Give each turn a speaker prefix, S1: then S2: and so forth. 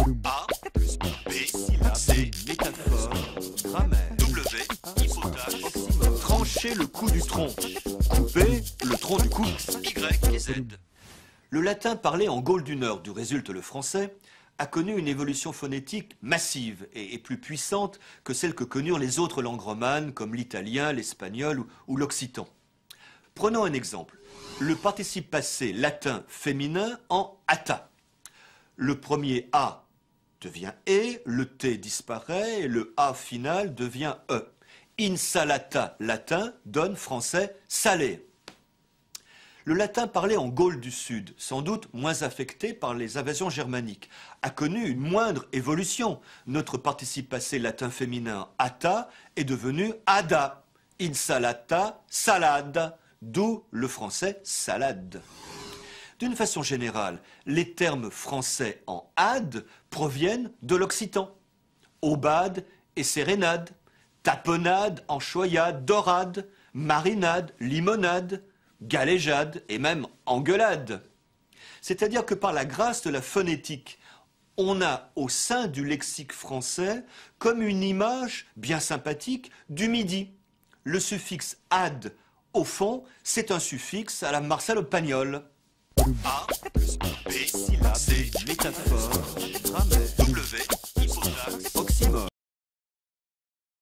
S1: A plus B, syllabe, C, métaphore, grammaire, W, hypothèse, oxymore, trancher le cou du tronc, couper le tronc du cou, Y et Z. Le latin parlé en Gaule du Nord, d'où résulte le français, a connu une évolution phonétique massive et plus puissante que celle que connurent les autres langues romanes comme l'italien, l'espagnol ou l'occitan. Prenons un exemple. Le participe passé latin féminin en ata. Le premier A devient E, le T disparaît et le A final devient E. Insalata latin donne français salé. Le latin parlé en Gaule du Sud, sans doute moins affecté par les invasions germaniques, a connu une moindre évolution. Notre participe passé latin féminin ata est devenu ada. Insalata, salade, d'où le français salade. D'une façon générale, les termes français en ad proviennent de l'occitan. Aubade et sérénade, tapenade, enchoyade, dorade, marinade, limonade, galéjade et même engueulade. C'est-à-dire que par la grâce de la phonétique, on a au sein du lexique français comme une image bien sympathique du midi. Le suffixe ad, au fond, c'est un suffixe à la Marcel Pagnol. A plus B, syllabe, C, métaphore, grammaire, W, hypotaxe.